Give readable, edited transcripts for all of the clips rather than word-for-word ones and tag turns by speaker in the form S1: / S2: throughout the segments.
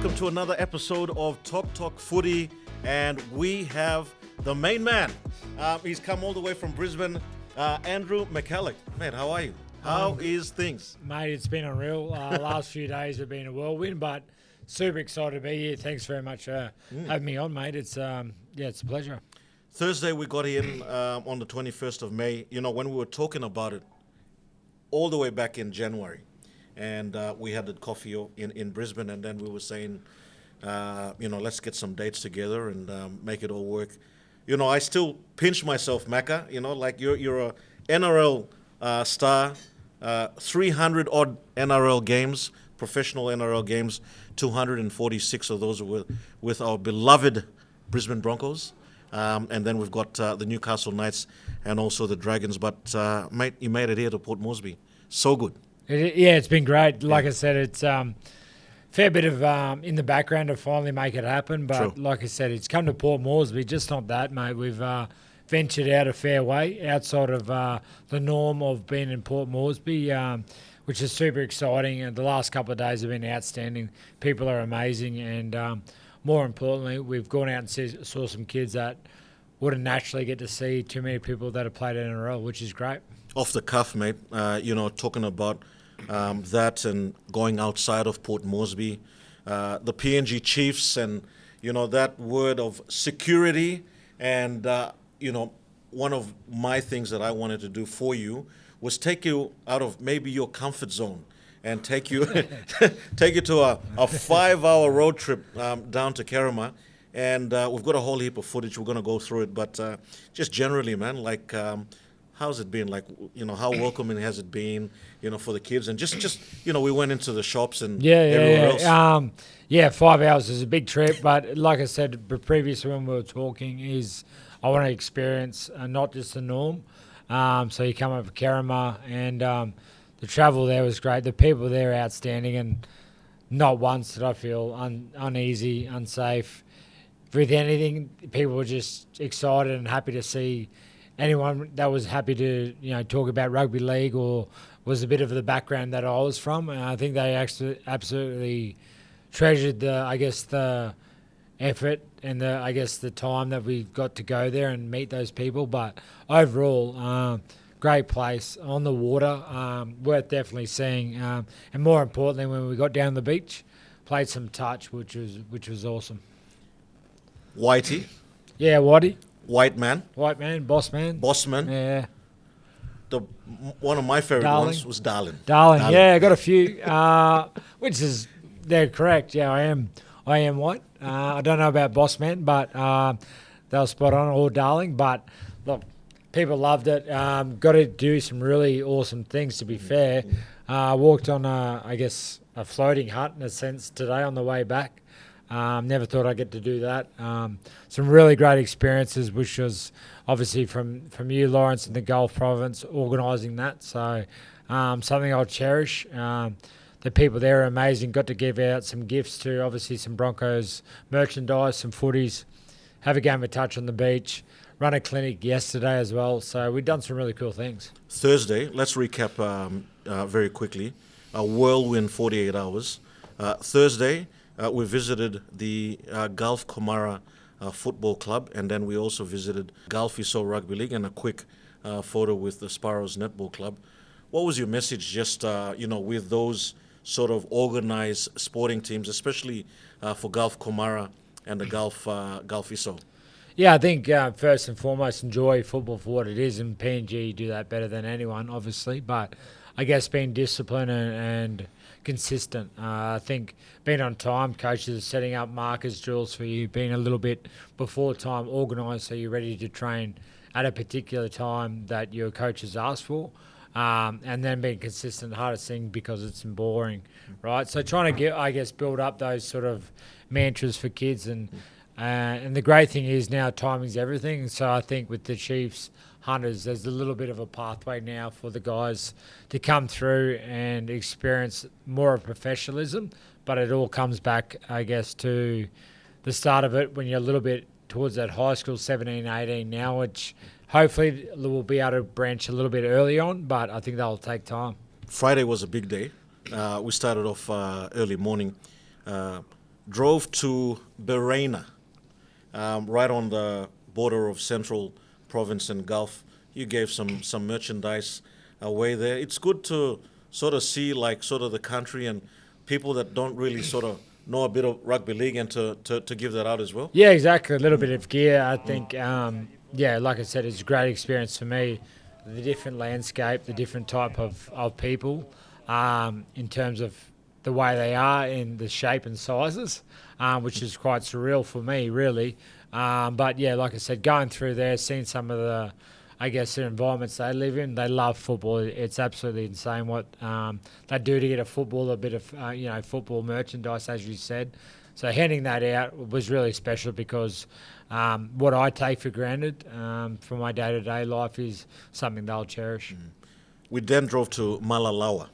S1: welcome to another episode of TOKTok Footy, and we have the main man. He's come all the way from Brisbane, Andrew McCullough. Man, how are you? How is things?
S2: Mate, it's been unreal. Last few days have been a whirlwind, but super excited to be here. Thanks very much for having me on, mate. It's it's a pleasure.
S1: Thursday we got in on the 21st of May. You know, when we were talking about it all the way back in January, and we had the coffee in Brisbane, and then we were saying, let's get some dates together and make it all work. You know, I still pinch myself, Macca. You know, like you're a NRL star, 300 odd NRL games, professional NRL games, 246 of those were with our beloved Brisbane Broncos. And then we've got the Newcastle Knights and also the Dragons. But, mate, you made it here to Port Moresby. So good.
S2: It's been great. Like I said, it's fair bit of in the background to finally make it happen. But
S1: True.
S2: like I said, it's come to Port Moresby, just not that, mate. We've ventured out a fair way outside of the norm of being in Port Moresby, which is super exciting. And the last couple of days have been outstanding. People are amazing. And more importantly, we've gone out and saw some kids that wouldn't naturally get to see too many people that have played in NRL, which is great.
S1: Off the cuff, mate, talking about that and going outside of Port Moresby, the PNG Chiefs and, that word of security. And, one of my things that I wanted to do for you was take you out of maybe your comfort zone and take you take you to a 5-hour road trip down to Kerema. And we've got a whole heap of footage. We're going to go through it. But just generally, man, like, how's it been? Like, how welcoming has it been, for the kids? And just we went into the shops and everywhere else.
S2: 5 hours is a big trip. But like I said previously when we were talking, is I want to experience not just the norm. So you come up to Kerema and the travel there was great. The people there are outstanding, and not once did I feel uneasy, unsafe. With anything, people were just excited and happy to see anyone that was happy to talk about rugby league or was a bit of the background that I was from. And I think they actually absolutely treasured the effort and the time that we got to go there and meet those people. But overall, great place on the water, worth definitely seeing. And more importantly, when we got down the beach, played some touch, which was awesome.
S1: Whitey.
S2: Yeah, Whitey.
S1: White man.
S2: White man, boss man.
S1: Bossman.
S2: Yeah.
S1: One of my favorite ones was Darling.
S2: Darling. Yeah, I got a few, which is, they're correct. Yeah, I am white. I don't know about boss man, but they were spot on, or Darling. But look, people loved it. Got to do some really awesome things, to be fair. Walked on, a floating hut, in a sense, today on the way back. Never thought I'd get to do that. Some really great experiences, which was obviously from you, Lawrence, in the Gulf Province, organising that. So something I'll cherish. The people there are amazing. Got to give out some gifts to, obviously, some Broncos merchandise, some footies, have a game of touch on the beach, run a clinic yesterday as well. So we've done some really cool things.
S1: Thursday, let's recap very quickly. A whirlwind 48 hours. Thursday, we visited the Gulf Comara Football Club, and then we also visited Gulf Iso Rugby League, and a quick photo with the Sparrows Netball Club. What was your message just, with those sort of organized sporting teams, especially for Gulf Comara and the Gulf Iso?
S2: Yeah, I think first and foremost, enjoy football for what it is, and PNG do that better than anyone, obviously. But I guess being disciplined and consistent. I think being on time, coaches are setting up markers, drills for you, being a little bit before time, organised so you're ready to train at a particular time that your coaches ask for. And then being consistent, hardest thing because it's boring, right? So trying to build up those sort of mantras for kids, and the great thing is now timing's everything. So I think with the Chiefs, Hunters, there's a little bit of a pathway now for the guys to come through and experience more of professionalism, but it all comes back, I guess, to the start of it when you're a little bit towards that high school, 17, 18 now, which hopefully we'll be able to branch a little bit early on, but I think that'll take time.
S1: Friday was a big day. We started off early morning. drove to Berena, right on the border of Central Province and Gulf. You gave some merchandise away there. It's good to sort of see like sort of the country and people that don't really sort of know a bit of rugby league and to give that out as well.
S2: Yeah, exactly. A little bit of gear. I think, yeah, like I said, it's a great experience for me. The different landscape, the different type of people, in terms of the way they are in the shape and sizes, which is quite surreal for me, really. But yeah, like I said, going through there, seeing some of the, I guess, the environments they live in, they love football. It's absolutely insane what they do to get a football, a bit of football merchandise, as you said. So handing that out was really special because what I take for granted for my day-to-day life is something they'll cherish.
S1: We then drove to Malalawa,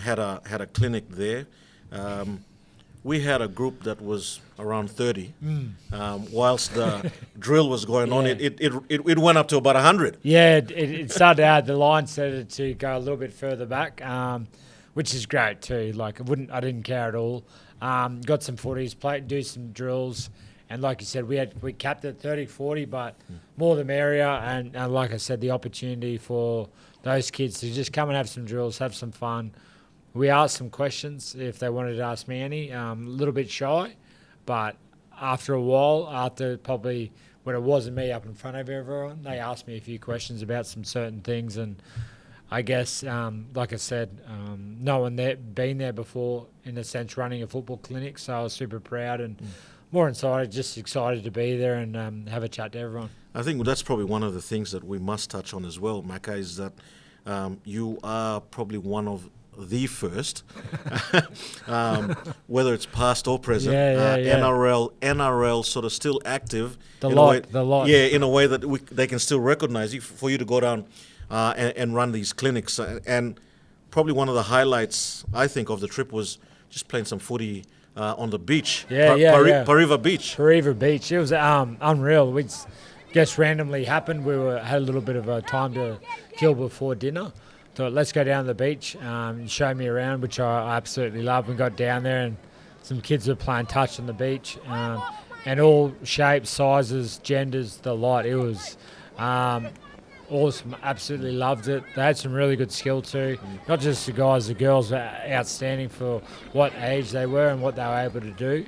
S1: had a clinic there. We had a group that was around 30. Whilst the drill was going on, it went up to about 100.
S2: Yeah, it started out, the line started to go a little bit further back, which is great too. Like I didn't care at all. Got some footies, do some drills, and like you said, we capped at 30, 40, but more the merrier. And like I said, the opportunity for those kids to just come and have some drills, have some fun. We asked some questions if they wanted to ask me any. A little bit shy, but after a while, after probably when it wasn't me up in front of everyone, they asked me a few questions about some certain things. And I guess, like I said, no one there been there before, in a sense, running a football clinic. So I was super proud and more inside, just excited to be there and have a chat to everyone.
S1: I think that's probably one of the things that we must touch on as well, Maka, is that you are probably one of the first, whether it's past or present, NRL sort of still active.
S2: The lot.
S1: Yeah, in a way that they can still recognize you for you to go down and run these clinics. And probably one of the highlights, I think, of the trip was just playing some footy on the beach. Pariva Beach.
S2: Pariva Beach. It was unreal. We just randomly happened. We had a little bit of a time to kill before dinner. Thought, let's go down to the beach and show me around, which I absolutely love. We got down there and some kids were playing touch on the beach, and all shapes, sizes, genders, the lot. It was awesome. Absolutely loved it. They had some really good skill too. Not just the guys, the girls were outstanding for what age they were and what they were able to do.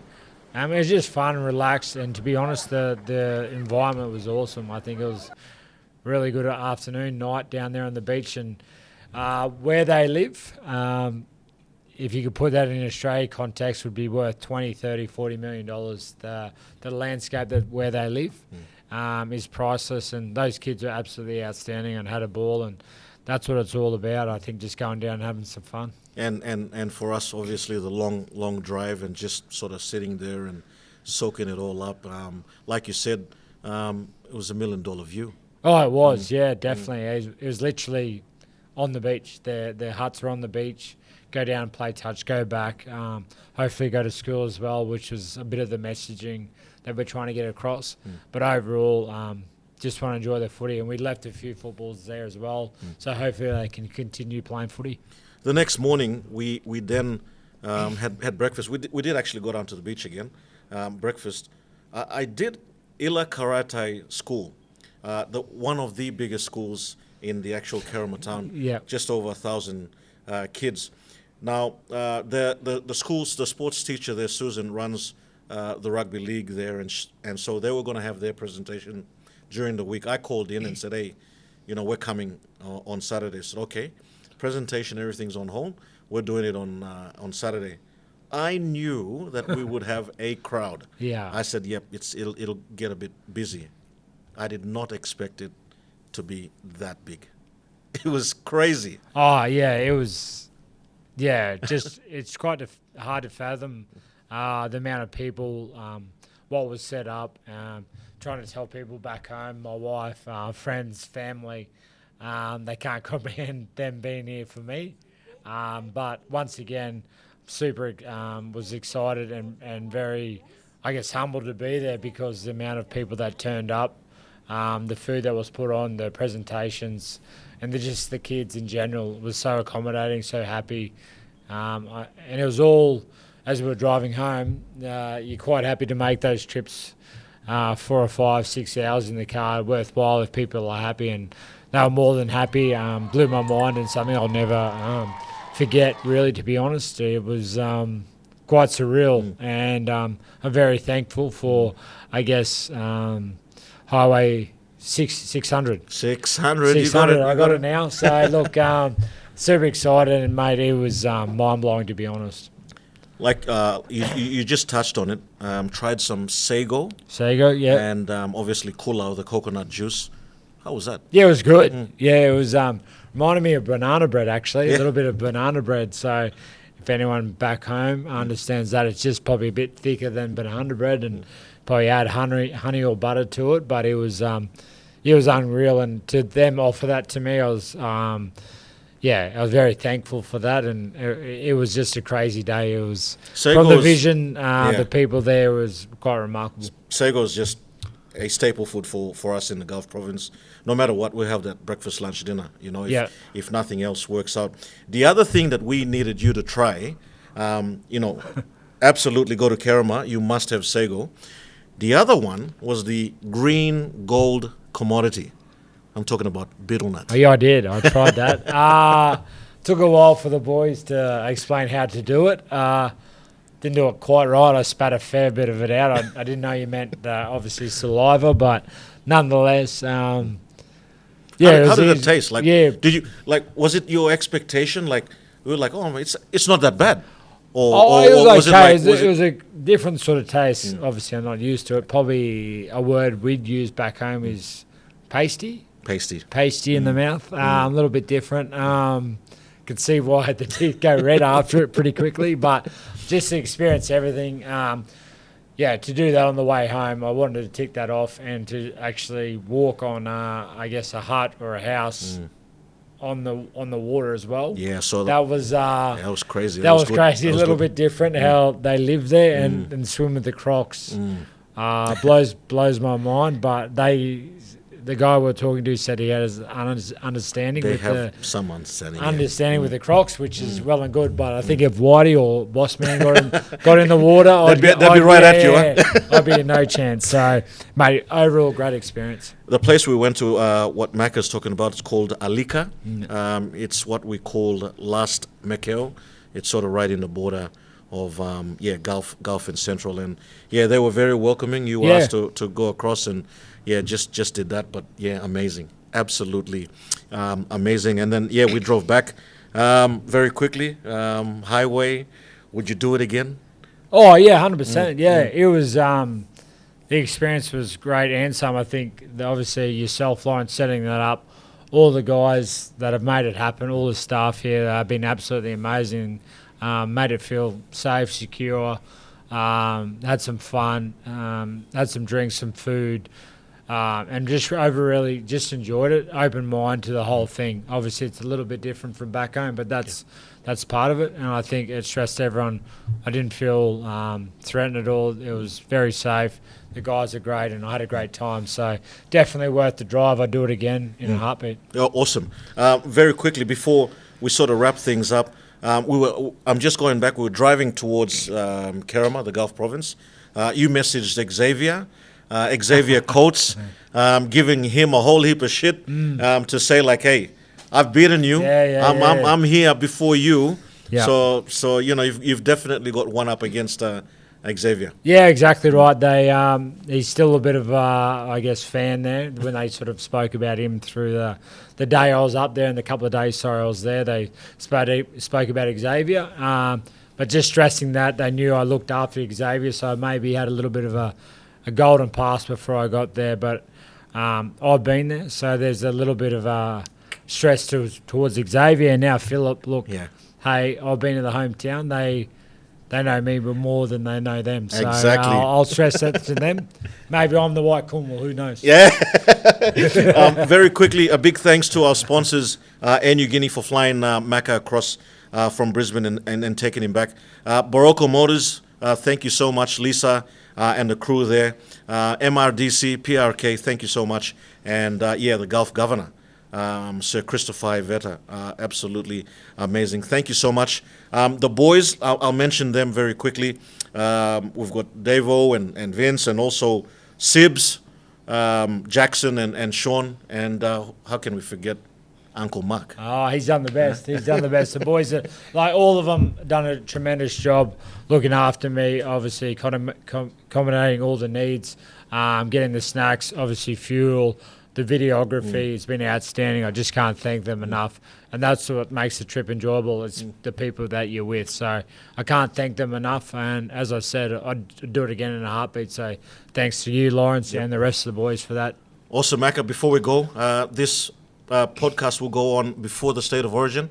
S2: It was just fun and relaxed, and to be honest, the environment was awesome. I think it was really good afternoon, night down there on the beach. And where they live, if you could put that in Australia context, would be worth 20, 30, 40 million dollars. The landscape where they live is priceless, and those kids are absolutely outstanding and had a ball, and that's what it's all about. I think just going down and having some fun.
S1: And for us, obviously, the long drive and just sort of sitting there and soaking it all up. Like you said, it was $1 million view.
S2: Oh, it was, yeah, definitely. It was literally on the beach. Their huts were on the beach. Go down and play touch, go back. Hopefully go to school as well, which was a bit of the messaging that we're trying to get across. But overall, just want to enjoy the footy. And we left a few footballs there as well. So hopefully they can continue playing footy.
S1: The next morning, we then had breakfast. We did actually go down to the beach again, breakfast. I did Ila Karate School, one of the biggest schools in the actual Kerama town.
S2: Yeah.
S1: Just over 1,000 kids. Now, the schools, the sports teacher there, Susan, runs the rugby league there, and so they were going to have their presentation during the week. I called in and said, hey, we're coming on Saturday. I said, okay, presentation, everything's on hold. We're doing it on Saturday. I knew that we would have a crowd.
S2: Yeah.
S1: I said, yep, it'll get a bit busy. I did not expect it to be that big. It was crazy.
S2: Oh, yeah, it was, just it's quite hard to fathom the amount of people, what was set up, trying to tell people back home, my wife, friends, family, they can't comprehend them being here for me. But once again, super was excited and very, I guess, humbled to be there because the amount of people that turned up, the food that was put on, the presentations, and just the kids in general was so accommodating, so happy. And it was all as we were driving home, you're quite happy to make those trips 4 or 5, 6 hours in the car, worthwhile if people are happy, and they were more than happy. Blew my mind and something I'll never forget, really, to be honest. It was quite surreal, and I'm very thankful for, I guess, Highway 600.
S1: 600, you
S2: 600, I got
S1: it.
S2: it now. So, look, super excited, and, mate, it was mind-blowing, to be honest.
S1: Like you just touched on it. Tried some sago.
S2: Sago, yeah.
S1: And obviously Kula, the coconut juice. How was that?
S2: Yeah, it was good. Yeah, it was reminded me of banana bread, actually, a little bit of banana bread. So if anyone back home understands that, it's just probably a bit thicker than banana bread, and probably add honey or butter to it. But it was unreal, and to them offer that to me, I was I was very thankful for that, and it was just a crazy day. It was from the vision, the people there was quite remarkable.
S1: Sago is just a staple food for us in the Gulf Province. No matter what, we have that breakfast, lunch, dinner. You know, if nothing else works out. The other thing that we needed you to try, absolutely go to Kerama. You must have sago. The other one was the green gold commodity. I'm talking about betel nut.
S2: Oh, yeah, I did. I tried that. Took a while for the boys to explain how to do it. Didn't do it quite right. I spat a fair bit of it out. I didn't know you meant, obviously, saliva, but nonetheless,
S1: how did it taste? Like, did you was it your expectation? Like, we were like, oh, it's not that bad.
S2: It was okay. It was a different sort of taste. Obviously, I'm not used to it. Probably a word we'd use back home is pasty. Pasty in the mouth, a little bit different. Could see why the teeth go red after it pretty quickly, but just to experience everything, to do that on the way home, I wanted to tick that off, and to actually walk on, I guess, a hut or a house on the water as well.
S1: Yeah, so
S2: that was
S1: that was crazy.
S2: That was crazy. A little bit different how they live there and swim with the crocs. Blows my mind, but the guy we were talking to said he has understanding.
S1: They
S2: with
S1: have
S2: the
S1: some understanding.
S2: Understanding with the crocs, which is well and good. But I think if Whitey or Bossman got in the water,
S1: they'd be right at you.
S2: I'd be in no chance. So, mate, overall great experience.
S1: The place we went to, what Macca's talking about, it's called Alika. It's what we call Last Mekelle. It's sort of right in the border of Gulf and Central, and they were very welcoming. You were asked to go across, and just did that. But amazing, absolutely amazing. And then we drove back very quickly. Highway, would you do it again?
S2: Oh yeah, 100%. It was the experience was great, and some. I think obviously yourself, Lawrence, setting that up. All the guys that have made it happen, all the staff here have been absolutely amazing. Made it feel safe, secure. Had some fun. Had some drinks, some food. And just really just enjoyed it. Open mind to the whole thing. Obviously, it's a little bit different from back home, but that's part of it. And I think it stressed everyone. I didn't feel threatened at all. It was very safe. The guys are great, and I had a great time. So definitely worth the drive. I'd do it again in a heartbeat.
S1: Oh, awesome. Very quickly before we sort of wrap things up, I'm just going back. We were driving towards Kerama, the Gulf Province. You messaged Xavier Coates, giving him a whole heap of shit to say like, hey, I've beaten you. I'm here before you. Yeah. So you've definitely got one up against Xavier.
S2: Yeah, exactly right. He's still a bit of I guess fan there. When they sort of spoke about him through the day I was up there and the couple of days I was there, they spoke about Xavier. But just stressing that they knew I looked after Xavier, so maybe he had a little bit of a golden pass before I got there, but I've been there, so there's a little bit of stress towards Xavier. And now Philip, look, hey, I've been to the hometown. They know me more than they know them. So
S1: exactly.
S2: I'll stress that to them. Maybe I'm the white Cornwall, who knows?
S1: Yeah. Very quickly, a big thanks to our sponsors, Air New Guinea, for flying Macca across from Brisbane and taking him back. Barocco Motors, thank you so much, Lisa, and the crew there. MRDC, PRK, thank you so much. And the Gulf Governor, Sir Christopher Iveta. Absolutely amazing. Thank you so much. The boys, I'll mention them very quickly. We've got Davo and Vince, and also Sibs, Jackson and Sean, and how can we forget Uncle Mark?
S2: Oh, he's done the best. He's done the best. The boys, are, like all of them, done a tremendous job looking after me, obviously accommodating all the needs, getting the snacks, obviously fuel, the videography. It's been outstanding. I just can't thank them enough. And that's what makes the trip enjoyable. It's the people that you're with. So I can't thank them enough. And as I said, I'd do it again in a heartbeat. So thanks to you, Lawrence, and the rest of the boys for that.
S1: Also, Macca, before we go, this podcast will go on before the State of Origin.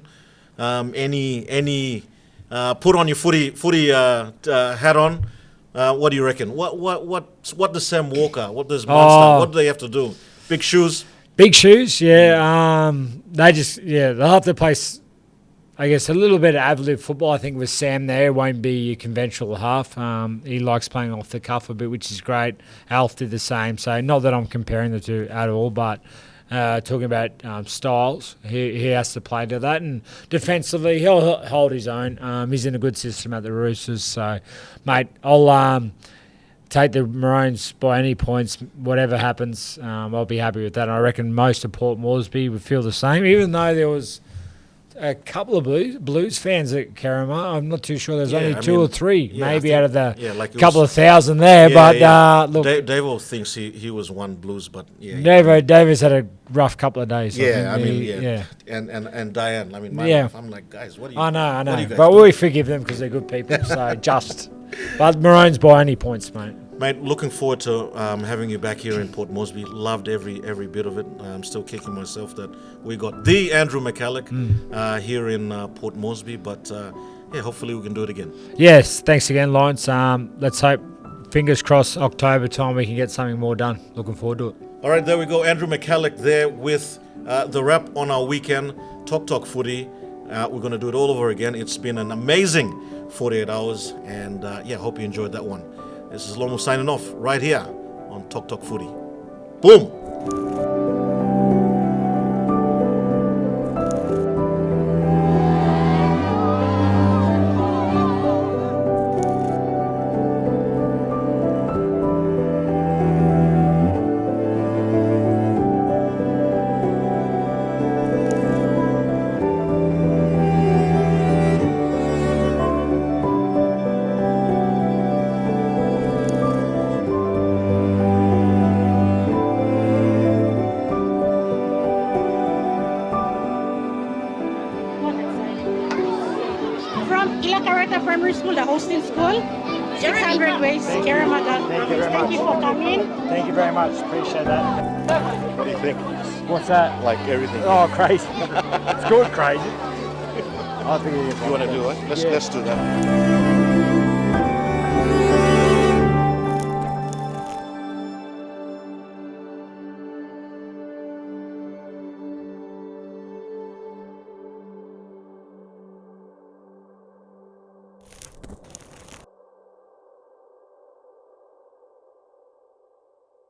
S1: Any put on your footy hat on. What do you reckon? What does Sam Walker? What does Munster? What do they have to do? Big shoes.
S2: Big shoes, yeah. They'll have to play, I guess, a little bit of ad-lib football. I think with Sam there, won't be a conventional half. He likes playing off the cuff a bit, which is great. Alf did the same. So not that I'm comparing the two at all, but talking about styles, he has to play to that. And defensively, he'll hold his own. He's in a good system at the Roosters. So, mate, I'll take the Maroons by any points, whatever happens. I'll be happy with that. And I reckon most of Port Moresby would feel the same, even though there was a couple of Blues fans at Carama. I'm not too sure. There's only two or three, maybe out of the couple of thousand there. Look,
S1: Davo thinks he was one Blues, but
S2: Davo's had a rough couple of days.
S1: And Diane. I mean, I'm like, guys, what are you?
S2: I know.
S1: What are you guys
S2: But
S1: doing?
S2: we forgive them because they're good people. So just. But Maroons by any points, mate.
S1: Mate, looking forward to having you back here in Port Moresby. Loved every bit of it. I'm still kicking myself that we got the Andrew McCullough here in Port Moresby. But hopefully we can do it again.
S2: Yes, thanks again, Lawrence. Let's hope, fingers crossed, October time we can get something more done. Looking forward to it.
S1: All right, there we go. Andrew McCullough there with the wrap on our weekend. Talk Footy. We're going to do it all over again. It's been an amazing 48 hours, and hope you enjoyed that one. This is Lomo signing off right here on TOKTOK Footy. Boom!
S3: Primary School, the hosting school, 600 Ways, Caramaga. Thank you for coming.
S2: Thank you very much. Appreciate that.
S4: What do you think?
S2: What's that?
S4: Like everything.
S2: Oh, crazy. It's good, crazy. I think
S4: You want to do it? Let's do that.